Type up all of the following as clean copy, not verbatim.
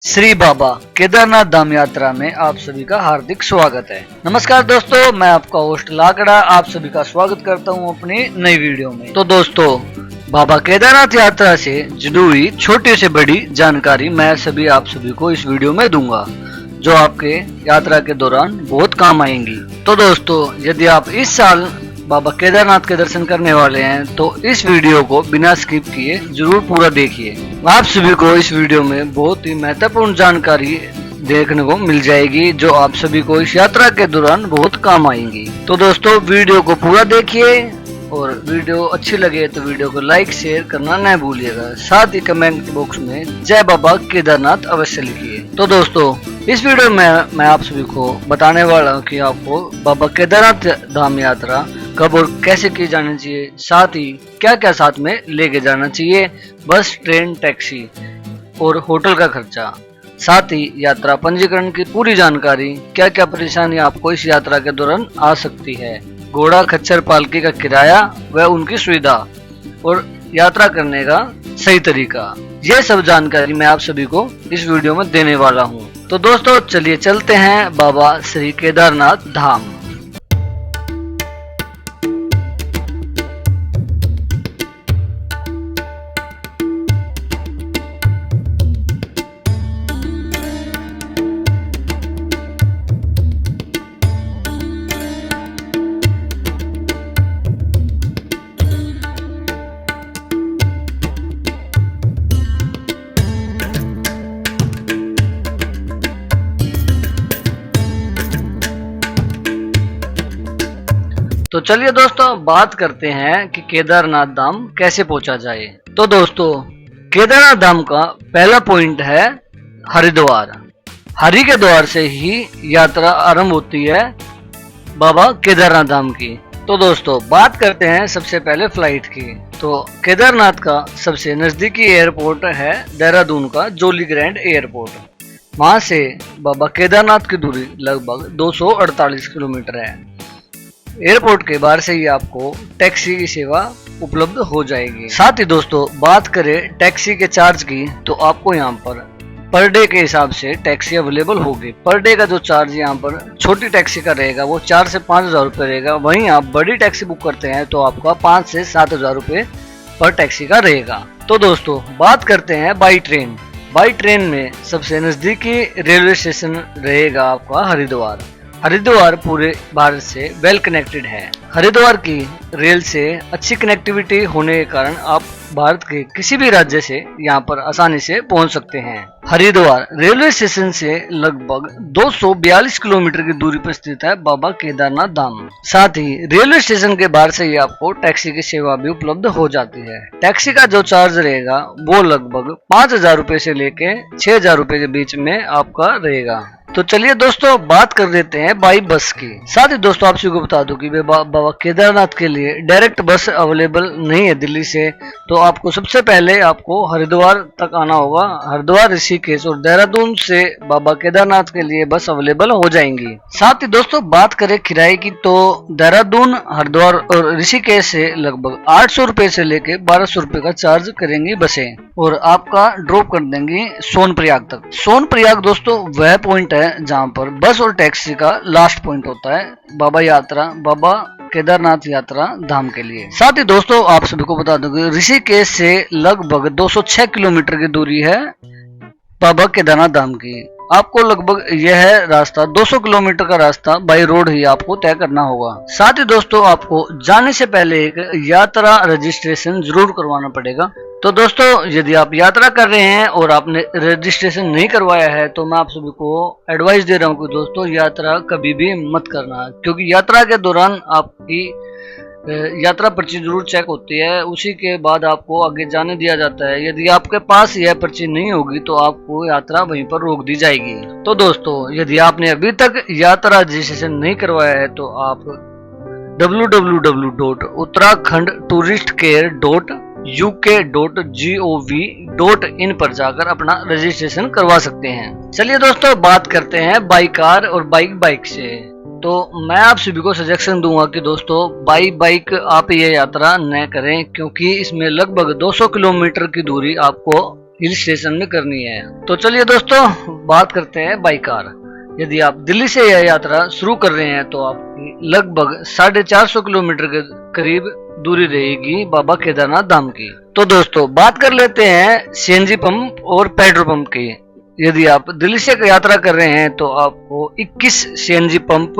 श्री बाबा केदारनाथ धाम यात्रा में आप सभी का हार्दिक स्वागत है। नमस्कार दोस्तों, मैं आपका होस्ट लाकड़ा आप सभी का स्वागत करता हूं अपनी नई वीडियो में। तो दोस्तों, बाबा केदारनाथ यात्रा से जुड़ी छोटी से बड़ी जानकारी मैं आप सभी को इस वीडियो में दूंगा, जो आपके यात्रा के दौरान बहुत काम आएंगी। तो दोस्तों, यदि आप इस साल बाबा केदारनाथ के दर्शन करने वाले हैं तो इस वीडियो को बिना स्किप किए जरूर पूरा देखिए। आप सभी को इस वीडियो में बहुत ही महत्वपूर्ण जानकारी देखने को मिल जाएगी, जो आप सभी को इस यात्रा के दौरान बहुत काम आएंगी। तो दोस्तों, वीडियो को पूरा देखिए और वीडियो अच्छी लगे तो वीडियो को लाइक शेयर करना न भूलिएगा। साथ ही कमेंट बॉक्स में जय बाबा केदारनाथ अवश्य लिखिए। तो दोस्तों, इस वीडियो में मैं आप सभी को बताने वाला हूँ कि आपको बाबा केदारनाथ धाम यात्रा कब और कैसे की जानी चाहिए, साथ ही क्या क्या साथ में लेके जाना चाहिए, बस, ट्रेन, टैक्सी और होटल का खर्चा, साथ ही यात्रा पंजीकरण की पूरी जानकारी, क्या क्या परेशानी आपको इस यात्रा के दौरान आ सकती है, घोड़ा खच्चर पालकी का किराया व उनकी सुविधा और यात्रा करने का सही तरीका, ये सब जानकारी मैं आप सभी को इस वीडियो में देने वाला हूँ। तो दोस्तों, चलिए चलते हैं बाबा श्री केदारनाथ धाम। तो चलिए दोस्तों, बात करते हैं कि केदारनाथ धाम कैसे पहुंचा जाए। तो दोस्तों, केदारनाथ धाम का पहला पॉइंट है हरिद्वार। हरि के द्वार से ही यात्रा आरंभ होती है बाबा केदारनाथ धाम की। तो दोस्तों, बात करते हैं सबसे पहले फ्लाइट की। तो केदारनाथ का सबसे नजदीकी एयरपोर्ट है देहरादून का जोली ग्रैंड एयरपोर्ट। वहां से बाबा केदारनाथ की दूरी लगभग 248 किलोमीटर है। एयरपोर्ट के बाहर से ही आपको टैक्सी की सेवा उपलब्ध हो जाएगी। साथ ही दोस्तों, बात करें टैक्सी के चार्ज की, तो आपको यहाँ पर डे के हिसाब से टैक्सी अवेलेबल होगी। पर डे का जो चार्ज यहाँ पर छोटी टैक्सी का रहेगा वो 4 से 5 हजार रुपये रहेगा। वहीं आप बड़ी टैक्सी बुक करते हैं तो आपका 5 से 7 हजार रुपये पर टैक्सी का रहेगा। तो दोस्तों, बात करते हैं बाई ट्रेन। बाई ट्रेन में सबसे नजदीकी रेलवे स्टेशन रहेगा आपका हरिद्वार। हरिद्वार पूरे भारत से वेल कनेक्टेड है। हरिद्वार की रेल से अच्छी कनेक्टिविटी होने के कारण आप भारत के किसी भी राज्य से यहाँ पर आसानी से पहुँच सकते हैं। हरिद्वार रेलवे स्टेशन से लगभग 242 किलोमीटर की दूरी पर स्थित है बाबा केदारनाथ धाम। साथ ही रेलवे स्टेशन के बाहर से ही आपको टैक्सी की सेवा भी उपलब्ध हो जाती है। टैक्सी का जो चार्ज रहेगा वो लगभग 5 हजार रुपये से लेके 6 हजार रुपये के बीच में आपका रहेगा। तो चलिए दोस्तों, बात कर लेते हैं बाई बस की। साथ ही दोस्तों, आप सभी को बता दूं कि बाबा केदारनाथ के लिए डायरेक्ट बस अवेलेबल नहीं है दिल्ली से। तो आपको सबसे पहले आपको हरिद्वार तक आना होगा। हरिद्वार, ऋषिकेश और देहरादून से बाबा केदारनाथ के लिए बस अवेलेबल हो जाएंगी। साथ ही दोस्तों, बात करें किराए की, तो देहरादून, हरिद्वार और ऋषिकेश से लगभग 800 रुपए से लेके 1200 रुपए का चार्ज करेंगी बसें और आपका ड्रॉप कर देंगी सोनप्रयाग तक। सोनप्रयाग दोस्तों वह पॉइंट है जहां पर बस और टैक्सी का लास्ट पॉइंट होता है बाबा केदारनाथ यात्रा धाम के लिए। साथ ही दोस्तों, आप सभी को बता दूं कि ऋषिकेश से लगभग 206 किलोमीटर की दूरी है बाबा केदारनाथ धाम की। आपको लगभग यह रास्ता 200 किलोमीटर का रास्ता बाई रोड ही आपको तय करना होगा। साथ ही दोस्तों, आपको जाने से पहले एक यात्रा रजिस्ट्रेशन जरूर करवाना पड़ेगा। तो दोस्तों, यदि आप यात्रा कर रहे हैं और आपने रजिस्ट्रेशन नहीं करवाया है तो मैं आप सभी को एडवाइस दे रहा हूं कि दोस्तों, यात्रा कभी भी मत करना, क्योंकि यात्रा के दौरान आपकी यात्रा पर्ची जरूर चेक होती है। उसी के बाद आपको आगे जाने दिया जाता है। यदि आपके पास यह पर्ची नहीं होगी तो आपको यात्रा वहीं पर रोक दी जाएगी। तो दोस्तों, यदि आपने अभी तक यात्रा रजिस्ट्रेशन नहीं करवाया है तो आप www.uttarakhand.touristkare.uk.gov.in पर जाकर अपना रजिस्ट्रेशन करवा सकते हैं। चलिए दोस्तों, बात करते हैं बाई कार और बाइक से। तो मैं आप सभी को सजेशन दूंगा कि दोस्तों, बाइक आप ये यात्रा न करें, क्योंकि इसमें लगभग 200 किलोमीटर की दूरी आपको हिल स्टेशन में करनी है। तो चलिए दोस्तों बात करते हैं बाई कार। यदि आप दिल्ली से यह यात्रा शुरू कर रहे हैं तो आपकी लगभग 450 किलोमीटर के करीब दूरी रहेगी बाबा केदारनाथ धाम की। तो दोस्तों बात कर लेते हैं सीएनजी पंप और पेट्रोल पंप की। यदि आप दिल्ली से यात्रा कर रहे हैं तो आपको 21 सीएनजी पंप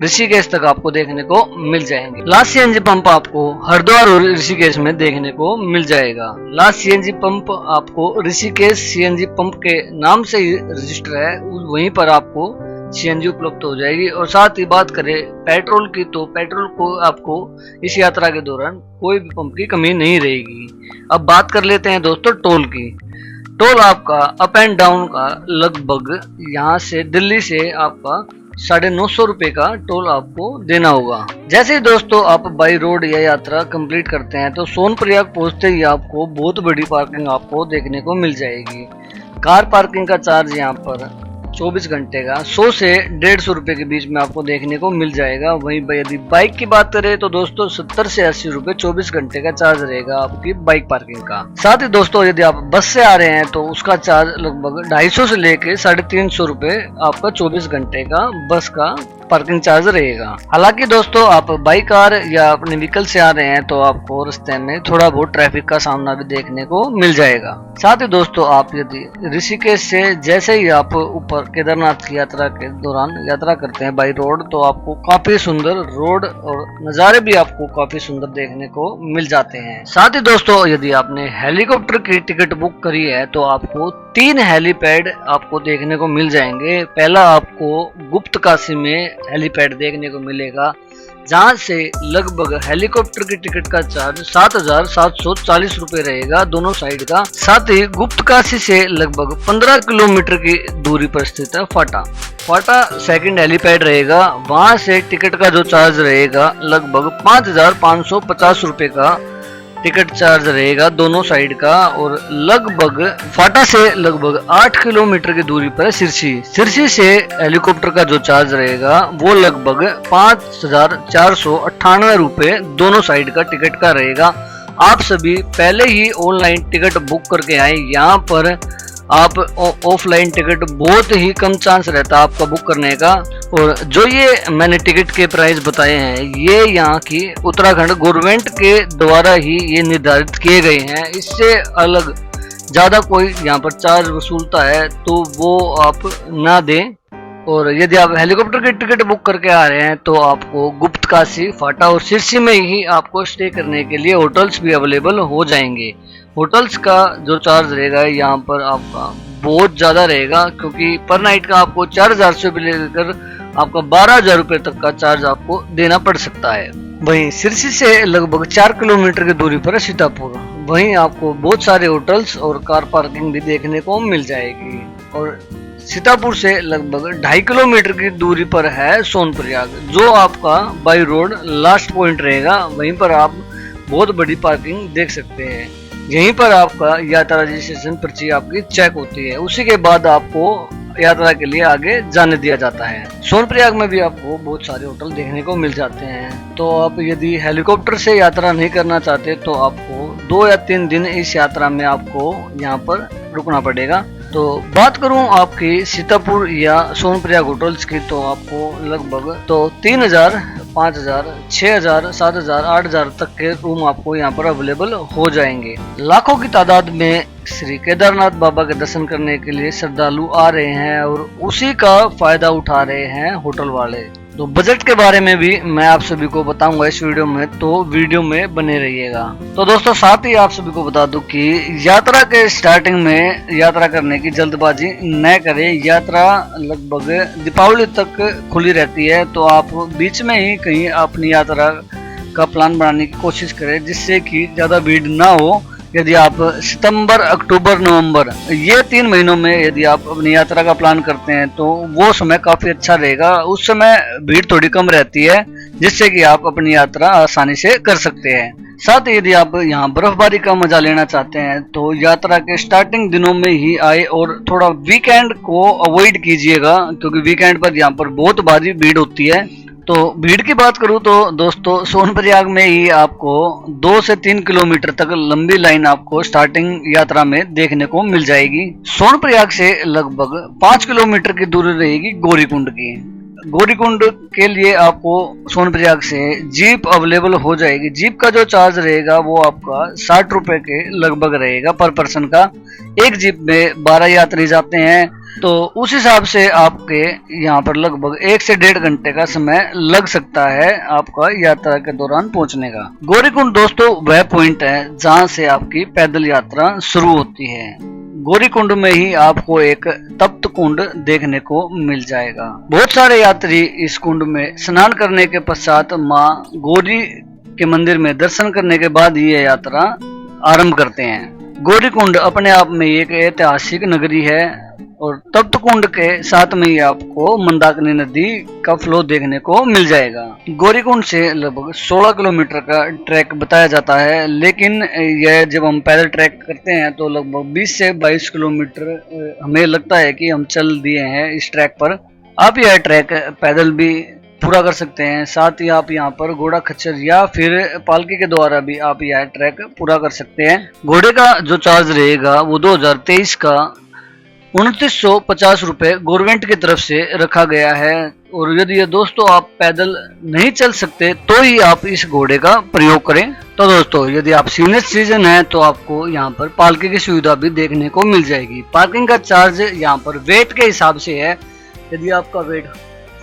ऋषिकेश तक आपको देखने को मिल जाएंगे। लास्ट सीएनजी पंप आपको हरिद्वार और ऋषिकेश में देखने को मिल जाएगा। लास्ट सीएनजी पंप आपको ऋषिकेश सीएनजी पंप के नाम से ही रजिस्टर है, वहीं पर आपको सीएनजी उपलब्ध हो जाएगी। और साथ ही बात करें पेट्रोल की तो पेट्रोल को आपको इस यात्रा के दौरान कोई भी पंप की कमी नहीं रहेगी। अब बात कर लेते हैं दोस्तों टोल की। टोल आपका अप एंड डाउन का लगभग यहाँ से दिल्ली से आपका 950 रुपए का टोल आपको देना होगा। जैसे ही दोस्तों आप बाई रोड यह यात्रा कंप्लीट करते हैं तो सोनप्रयाग पहुंचते ही आपको बहुत बड़ी पार्किंग आपको देखने को मिल जाएगी। कार पार्किंग का चार्ज यहाँ पर 24 घंटे का 100 से 150 रुपए के बीच में आपको देखने को मिल जाएगा। वहीं यदि बाइक की बात करें तो दोस्तों 70 से 80 रुपए 24 घंटे का चार्ज रहेगा आपकी बाइक पार्किंग का। साथ ही दोस्तों यदि आप बस से आ रहे हैं तो उसका चार्ज लगभग 250 से लेके 350 रुपए आपका 24 घंटे का बस का पार्किंग चार्ज रहेगा। हालांकि दोस्तों आप बाइक कार या अपने व्हीकल से आ रहे हैं तो आपको रास्ते में थोड़ा बहुत ट्रैफिक का सामना भी देखने को मिल जाएगा। साथ ही दोस्तों आप यदि ऋषिकेश से जैसे ही आप ऊपर केदारनाथ की यात्रा के दौरान यात्रा करते हैं बाई रोड तो आपको काफी सुंदर रोड और नज़ारे भी आपको काफी सुंदर देखने को मिल जाते हैं। साथ ही दोस्तों यदि आपने हेलीकॉप्टर की टिकट बुक करी है तो आपको 3 हेलीपैड आपको देखने को मिल जाएंगे। पहला आपको गुप्त काशी में हेलीपैड देखने को मिलेगा, जहां से लगभग हेलीकॉप्टर की टिकट का चार्ज 7,740 रुपए रहेगा दोनों साइड का। साथ ही गुप्त काशी से लगभग 15 किलोमीटर की दूरी पर स्थित है फाटा सेकंड हेलीपैड रहेगा। वहां से टिकट का जो चार्ज रहेगा लगभग 5,550 रुपए का टिकट चार्ज रहेगा दोनों साइड का। और लगभग फाटा से लगभग 8 किलोमीटर की दूरी पर सिरसी से हेलीकॉप्टर का जो चार्ज रहेगा वो लगभग 5,498 रुपए दोनों साइड का टिकट का रहेगा। आप सभी पहले ही ऑनलाइन टिकट बुक करके आए। यहाँ पर आप ऑफलाइन टिकट बहुत ही कम चांस रहता है आपका बुक करने का। और जो ये मैंने टिकट के प्राइस बताए हैं ये यहाँ की उत्तराखंड गवर्नमेंट के द्वारा ही ये निर्धारित किए गए हैं। इससे अलग ज्यादा कोई यहाँ पर चार्ज वसूलता है तो वो आप ना दें। और यदि आप हेलीकॉप्टर की टिकट बुक करके आ रहे हैं तो आपको गुप्त काशी, फाटा और सिरसी में ही आपको स्टे करने के लिए होटल्स भी अवेलेबल हो जाएंगे। होटल्स का जो चार्ज रहेगा यहाँ पर आपका बहुत ज्यादा रहेगा, क्योंकि पर नाइट का आपको 4,000 से लेकर आपका 12,000 रुपए तक का चार्ज आपको देना पड़ सकता है। वहीं सिरसी से लगभग 4 किलोमीटर की दूरी पर है सीतापुर, वहीं आपको बहुत सारे होटल्स और कार पार्किंग भी देखने को मिल जाएगी। और सीतापुर से लगभग 2.5 किलोमीटर की दूरी पर है सोनप्रयाग, जो आपका बाई रोड लास्ट पॉइंट रहेगा। वहीं पर आप बहुत बड़ी पार्किंग देख सकते हैं। यहीं पर आपका यात्रा रजिस्ट्रेशन पर्ची आपकी चेक होती है, उसी के बाद आपको यात्रा के लिए आगे जाने दिया जाता है। सोनप्रयाग में भी आपको बहुत सारे होटल देखने को मिल जाते हैं। तो आप यदि हेलीकॉप्टर से यात्रा नहीं करना चाहते तो आपको 2 या 3 दिन इस यात्रा में आपको यहाँ पर रुकना पड़ेगा। तो बात करूं आपकी सीतापुर या सोनप्रयाग होटल्स की तो आपको लगभग तो 3,000, 5,000, 6,000, 7,000, 8,000 तक के रूम आपको यहाँ पर अवेलेबल हो जाएंगे। लाखों की तादाद में श्री केदारनाथ बाबा के दर्शन करने के लिए श्रद्धालु आ रहे हैं और उसी का फायदा उठा रहे हैं होटल वाले। तो बजट के बारे में भी मैं आप सभी को बताऊंगा इस वीडियो में, तो वीडियो में बने रहिएगा। तो दोस्तों साथ ही आप सभी को बता दूं कि यात्रा के स्टार्टिंग में यात्रा करने की जल्दबाजी न करें। यात्रा लगभग दीपावली तक खुली रहती है, तो आप बीच में ही कहीं अपनी यात्रा का प्लान बनाने की कोशिश करें जिससे कि ज्यादा भीड़ ना हो। यदि आप सितंबर, अक्टूबर, नवंबर ये 3 महीनों में यदि आप अपनी यात्रा का प्लान करते हैं तो वो समय काफी अच्छा रहेगा। उस समय भीड़ थोड़ी कम रहती है जिससे कि आप अपनी यात्रा आसानी से कर सकते हैं। साथ ही यदि आप यहाँ बर्फबारी का मजा लेना चाहते हैं तो यात्रा के स्टार्टिंग दिनों में ही आए और थोड़ा वीकेंड को अवॉइड कीजिएगा, क्योंकि वीकेंड पर यहाँ पर बहुत भारी भीड़ होती है। तो भीड़ की बात करूं तो दोस्तों सोनप्रयाग में ही आपको 2 से 3 किलोमीटर तक लंबी लाइन आपको स्टार्टिंग यात्रा में देखने को मिल जाएगी। सोनप्रयाग से लगभग 5 किलोमीटर की दूरी रहेगी गौरीकुंड की। गौरीकुंड के लिए आपको सोनप्रयाग से जीप अवेलेबल हो जाएगी। जीप का जो चार्ज रहेगा वो आपका 60 रुपए के लगभग रहेगा पर पर्सन का। एक जीप में 12 यात्री जाते हैं, तो उस हिसाब से आपके यहाँ पर लगभग 1 से 1.5 घंटे का समय लग सकता है आपका यात्रा के दौरान पहुंचने का। गौरीकुंड दोस्तों वह पॉइंट है जहां से आपकी पैदल यात्रा शुरू होती है। गौरीकुंड में ही आपको एक तप्त कुंड देखने को मिल जाएगा। बहुत सारे यात्री इस कुंड में स्नान करने के पश्चात माँ गौरी के मंदिर में दर्शन करने के बाद ही यह यात्रा आरंभ करते हैं। गौरीकुंड अपने आप में एक ऐतिहासिक नगरी है और तप्त कुंड के साथ में ही आपको मंदाकिनी नदी का फ्लो देखने को मिल जाएगा। गौरीकुंड से लगभग 16 किलोमीटर का ट्रैक बताया जाता है, लेकिन यह जब हम पैदल ट्रैक करते हैं तो लगभग 20 से 22 किलोमीटर हमें लगता है कि हम चल दिए हैं इस ट्रैक पर। आप यह ट्रैक पैदल भी पूरा कर सकते हैं, साथ ही आप यहाँ पर घोड़ा खच्चर या फिर पालकी के द्वारा भी आप यह ट्रैक पूरा कर सकते हैं। घोड़े का जो चार्ज रहेगा वो 2023 का 2950 रुपए गवर्नमेंट की तरफ से रखा गया है। और यदि ये दोस्तों आप पैदल नहीं चल सकते तो ही आप इस घोड़े का प्रयोग करें। तो दोस्तों यदि आप सीनियर सिटीजन हैं तो आपको यहाँ पर पालकी की सुविधा भी देखने को मिल जाएगी। पार्किंग का चार्ज यहाँ पर वेट के हिसाब से है। यदि आपका वेट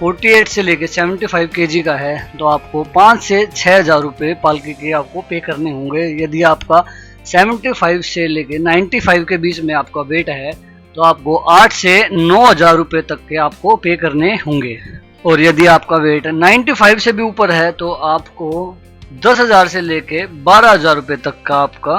48 से लेकर 75 kg का है तो आपको 5 से 6 हजार रुपये पालकी के आपको पे करने होंगे। यदि आपका 75 से लेकर 95 के बीच में आपका वेट है तो आपको 8 से 9 हजार रुपये तक के आपको पे करने होंगे। और यदि आपका वेट 95 से भी ऊपर है तो आपको 10,000 से लेके 12,000 रुपये तक का आपका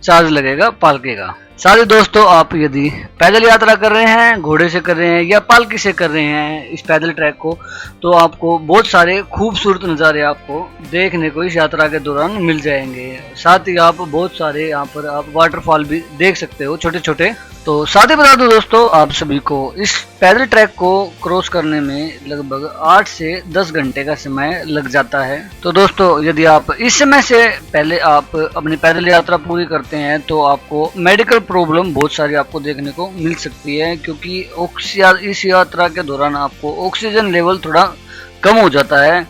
चार्ज लगेगा पालकी का। सारे दोस्तों आप यदि पैदल यात्रा कर रहे हैं, घोड़े से कर रहे हैं या पालकी से कर रहे हैं इस पैदल ट्रैक को, तो आपको बहुत सारे खूबसूरत नज़ारे आपको देखने को इस यात्रा के दौरान मिल जाएंगे। साथ ही आप बहुत सारे यहाँ पर आप वाटरफॉल भी देख सकते हो छोटे छोटे। तो साथ ही बता दो दोस्तों आप सभी को इस पैदल ट्रैक को क्रॉस करने में लगभग 8 से 10 घंटे का समय लग जाता है। तो दोस्तों यदि आप इस समय से पहले आप अपनी पैदल यात्रा पूरी करते हैं तो आपको मेडिकल प्रॉब्लम बहुत सारी आपको देखने को मिल सकती है, क्योंकि इस यात्रा के दौरान आपको ऑक्सीजन लेवल थोड़ा कम हो जाता है।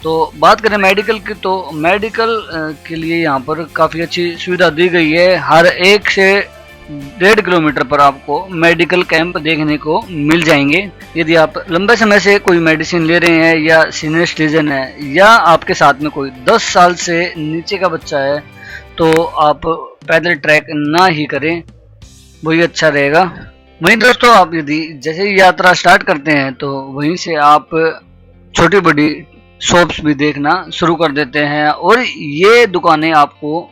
तो बात करें मेडिकल की, तो मेडिकल के लिए यहाँ पर काफ़ी अच्छी सुविधा दी गई है। हर 1 से 1.5 किलोमीटर पर आपको मेडिकल कैंप देखने को मिल जाएंगे। यदि आप लंबे समय से कोई मेडिसिन ले रहे हैं या सीनियर सिटीजन है या आपके साथ में कोई 10 साल से नीचे का बच्चा है तो आप पैदल ट्रैक ना ही करें, वही अच्छा रहेगा। वहीं दोस्तों आप यदि जैसे ही यात्रा स्टार्ट करते हैं तो वहीं से आप छोटी बड़ी शॉप्स भी देखना शुरू कर देते हैं और ये दुकानें आपको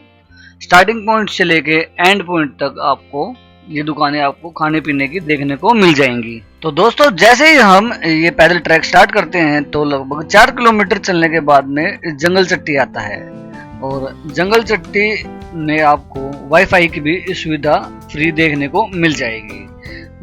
स्टार्टिंग पॉइंट से लेके एंड पॉइंट तक आपको ये दुकानें आपको खाने पीने की देखने को मिल जाएंगी। तो दोस्तों जैसे ही हम ये पैदल ट्रैक स्टार्ट करते हैं तो लगभग 4 किलोमीटर चलने के बाद में जंगल चट्टी आता है और जंगल चट्टी में आपको वाईफाई की भी सुविधा फ्री देखने को मिल जाएगी।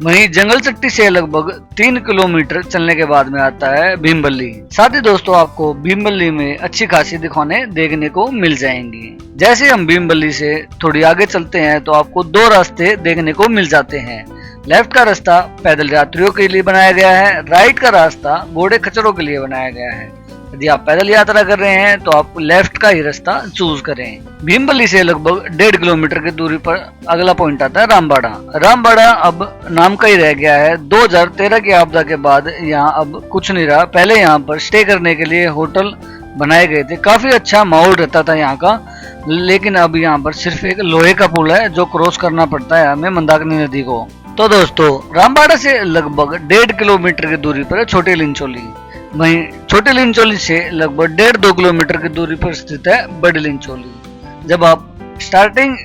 वहीं जंगल चट्टी से लगभग 3 किलोमीटर चलने के बाद में आता है भीमबल्ली। साथ ही दोस्तों आपको भीमबल्ली में अच्छी खासी दुकानें देखने को मिल जाएंगी। जैसे हम भीमबल्ली से थोड़ी आगे चलते हैं तो आपको 2 रास्ते देखने को मिल जाते हैं। लेफ्ट का रास्ता पैदल यात्रियों के लिए बनाया गया है, राइट का रास्ता घोड़े खच्चरों के लिए बनाया गया है। यदि आप पैदल यात्रा कर रहे हैं तो आप लेफ्ट का ही रास्ता चूज करें। भीमबल्ली से लगभग 1.5 किलोमीटर की दूरी पर अगला पॉइंट आता है रामबाड़ा। रामबाड़ा अब नाम का ही रह गया है। 2013 की आपदा के बाद यहाँ अब कुछ नहीं रहा। पहले यहाँ पर स्टे करने के लिए होटल बनाए गए थे, काफी अच्छा माहौल रहता था यहाँ का, लेकिन अब यहाँ पर सिर्फ एक लोहे का पुल है जो क्रॉस करना पड़ता है हमें मंदाकिनी नदी को। तो दोस्तों रामबाड़ा से लगभग 1.5 किलोमीटर की दूरी पर है छोटी लिंचोली। वहीं छोटी लिंचोली से लगभग 1.5-2 किलोमीटर की दूरी पर स्थित है बड़ी लिंचोली। जब आप स्टार्टिंग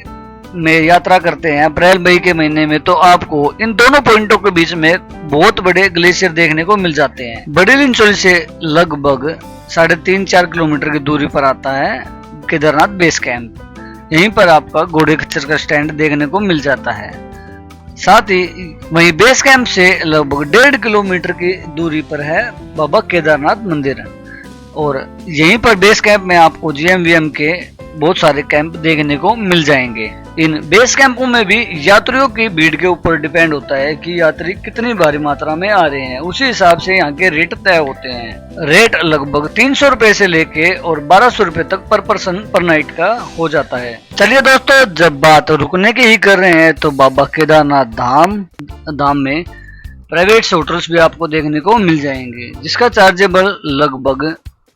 में यात्रा करते हैं अप्रैल मई के महीने में तो आपको इन दोनों पॉइंटों के बीच में बहुत बड़े ग्लेशियर देखने को मिल जाते हैं। बड़ी लिंचोली से लगभग 3.5-4 किलोमीटर की दूरी पर आता है केदारनाथ बेस कैंप। यहीं पर आपका घोड़े खच्चर का स्टैंड देखने को मिल जाता है। साथ ही वहीं बेस कैंप से लगभग 1.5 किलोमीटर की दूरी पर है बाबा केदारनाथ मंदिर। और यहीं पर बेस कैंप में आपको GMVM के बहुत सारे कैंप देखने को मिल जाएंगे। इन बेस कैंपों में भी यात्रियों की भीड़ के ऊपर डिपेंड होता है कि यात्री कितनी भारी मात्रा में आ रहे हैं, उसी हिसाब से यहाँ के रेट तय होते हैं। रेट लगभग 300 रुपए से लेके और 1200 रुपए तक पर पर्सन पर नाइट का हो जाता है। चलिए दोस्तों, जब बात रुकने की ही कर रहे हैं तो बाबा केदारनाथ धाम में प्राइवेट होटल्स भी आपको देखने को मिल जाएंगे, जिसका चार्जेबल लगभग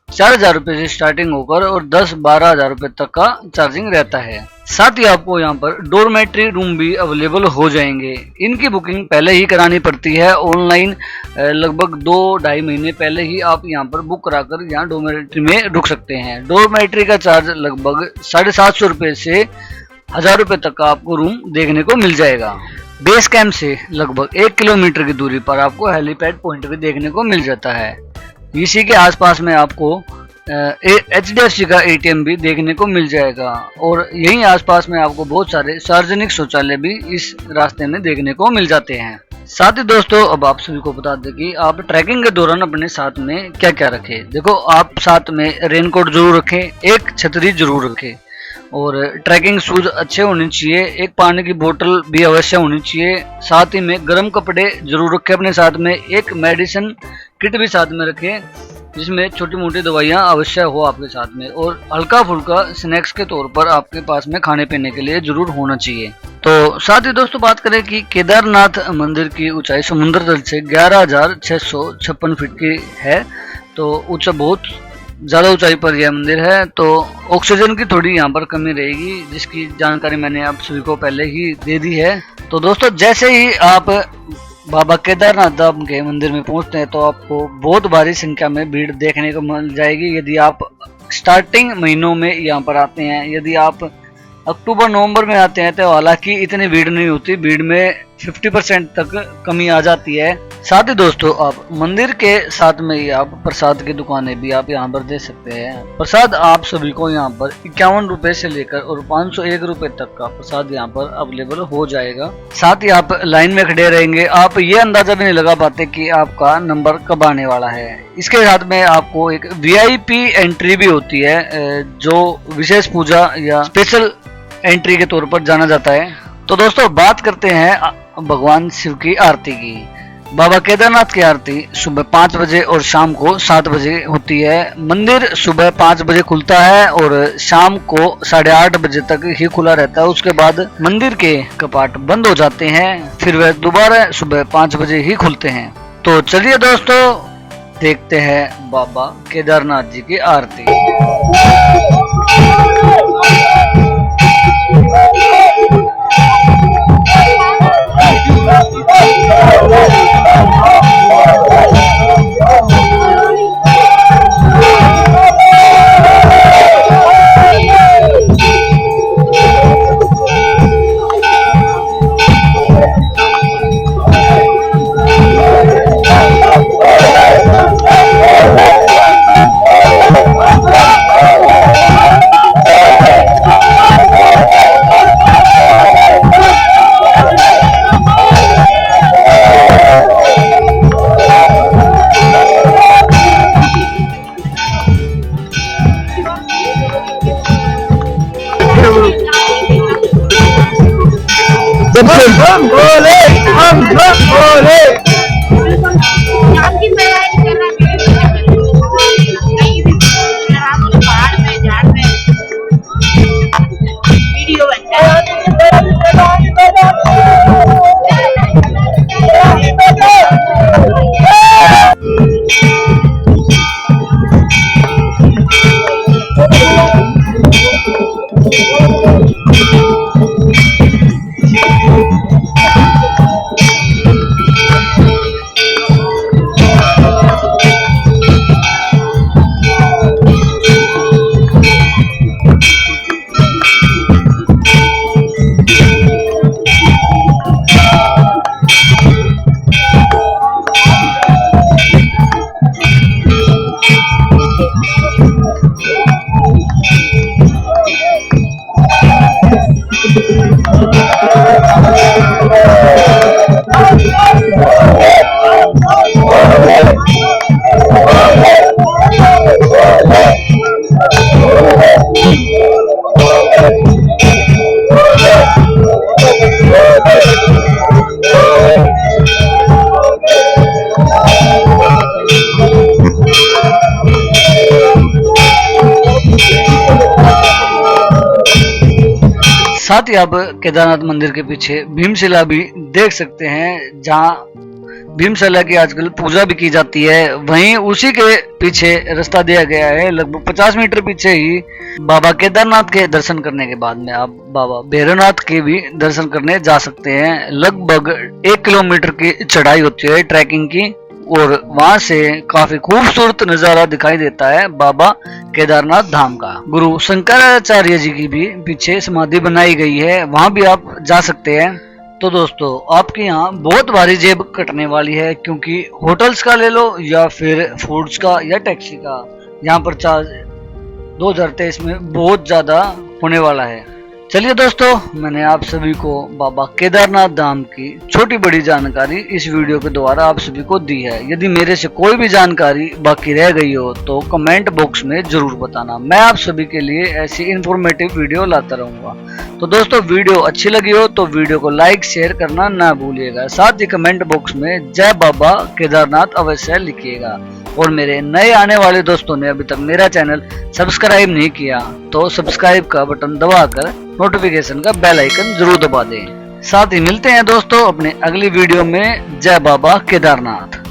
4000 रुपए से स्टार्टिंग होकर और 10-12 हजार रुपए तक का चार्जिंग रहता है। साथ ही आपको यहाँ पर डोरमेट्री रूम भी अवेलेबल हो जाएंगे। इनकी बुकिंग पहले ही करानी पड़ती है ऑनलाइन, लगभग 2-2.5 महीने पहले ही आप यहाँ पर बुक कराकर यहाँ डोरमेट्री में रुक सकते हैं। डोरमेट्री का चार्ज लगभग 750 रुपए से 1000 रुपए तक का आपको रूम देखने को मिल जाएगा। बेस कैंप से लगभग 1 किलोमीटर की दूरी पर आपको हेलीपैड पॉइंट भी देखने को मिल जाता है। इसी के आसपास में आपको HDFC का ATM भी देखने को मिल जाएगा और यहीं आसपास में आपको बहुत सारे सार्वजनिक शौचालय भी इस रास्ते में देखने को मिल जाते हैं। साथ ही दोस्तों, अब आप सभी को बता दें कि आप ट्रैकिंग के दौरान अपने साथ में क्या क्या रखें। देखो, आप साथ में रेनकोट जरूर रखें, एक छतरी जरूर रखें और ट्रैकिंग शूज अच्छे होने चाहिए, एक पानी की बोतल भी अवश्य होनी चाहिए। साथ ही में गर्म कपड़े जरूर रखें अपने साथ में, एक मेडिसिन किट भी साथ में रखें जिसमें छोटी मोटी दवाइयाँ अवश्य हो आपके साथ में, और हल्का फुल्का स्नैक्स के तौर पर आपके पास में खाने पीने के लिए जरूर होना चाहिए। तो साथ ही दोस्तों, बात करें कि केदारनाथ मंदिर की ऊंचाई समुद्र तल से 11,656 फीट की है, तो ऊंचा बहुत ज्यादा ऊंचाई पर यह मंदिर है। तो ऑक्सीजन की थोड़ी यहाँ पर कमी रहेगी, जिसकी जानकारी मैंने आप सभी को पहले ही दे दी है। तो दोस्तों, जैसे ही आप बाबा केदारनाथ धाम के मंदिर में पहुंचते हैं तो आपको बहुत भारी संख्या में भीड़ देखने को मिल जाएगी। यदि आप स्टार्टिंग महीनों में यहाँ पर आते हैं, यदि आप अक्टूबर नवंबर में आते हैं तो हालांकि इतनी भीड़ नहीं होती, भीड़ में 50% तक कमी आ जाती है। साथ ही दोस्तों, आप मंदिर के साथ में ही आप प्रसाद की दुकानें भी आप यहाँ पर दे सकते हैं। प्रसाद आप सभी को यहाँ पर 51 रुपए से लेकर और 501 रुपए तक का प्रसाद यहाँ पर अवेलेबल हो जाएगा। साथ ही आप लाइन में खड़े रहेंगे, आप ये अंदाजा भी नहीं लगा पाते कि आपका नंबर कब आने वाला है। इसके साथ में आपको एक VIP एंट्री भी होती है, जो विशेष पूजा या स्पेशल एंट्री के तौर पर जाना जाता है। तो दोस्तों, बात करते हैं भगवान शिव की आरती की। बाबा केदारनाथ की आरती सुबह 5 बजे और शाम को 7 बजे होती है। मंदिर सुबह 5 बजे खुलता है और शाम को 8:30 बजे तक ही खुला रहता है। उसके बाद मंदिर के कपाट बंद हो जाते हैं, फिर वह दोबारा सुबह 5 बजे ही खुलते हैं। तो चलिए दोस्तों, देखते हैं बाबा केदारनाथ जी की आरती। हम बोले वीडियो साथ ही आप केदारनाथ मंदिर के पीछे भीमशिला भी देख सकते हैं, जहां भीमशिला की आजकल पूजा भी की जाती है। वहीं उसी के पीछे रास्ता दिया गया है, लगभग 50 मीटर पीछे ही बाबा केदारनाथ के दर्शन करने के बाद में आप बाबा भैरवनाथ के भी दर्शन करने जा सकते हैं। लगभग 1 किलोमीटर की चढ़ाई होती है ट्रैकिंग की, और वहां से काफी खूबसूरत नजारा दिखाई देता है बाबा केदारनाथ धाम का। गुरु शंकराचार्य जी की भी पीछे समाधि बनाई गई है, वहां भी आप जा सकते हैं। तो दोस्तों, आपके यहाँ बहुत भारी जेब कटने वाली है, क्योंकि होटल्स का ले लो या फिर फूड्स का या टैक्सी का, यहाँ पर चार्ज 2023 में बहुत ज्यादा होने वाला है। चलिए दोस्तों, मैंने आप सभी को बाबा केदारनाथ धाम की छोटी बड़ी जानकारी इस वीडियो के द्वारा आप सभी को दी है। यदि मेरे से कोई भी जानकारी बाकी रह गई हो तो कमेंट बॉक्स में जरूर बताना, मैं आप सभी के लिए ऐसी इंफॉर्मेटिव वीडियो लाता रहूंगा। तो दोस्तों, वीडियो अच्छी लगी हो तो वीडियो को लाइक शेयर करना ना भूलिएगा। साथ ही कमेंट बॉक्स में जय बाबा केदारनाथ अवश्य लिखिएगा। और मेरे नए आने वाले दोस्तों ने अभी तक मेरा चैनल सब्सक्राइब नहीं किया तो सब्सक्राइब का बटन दबाकर नोटिफिकेशन का बेल आइकन जरूर दबा दें। साथ ही मिलते हैं दोस्तों अपने अगली वीडियो में। जय बाबा केदारनाथ।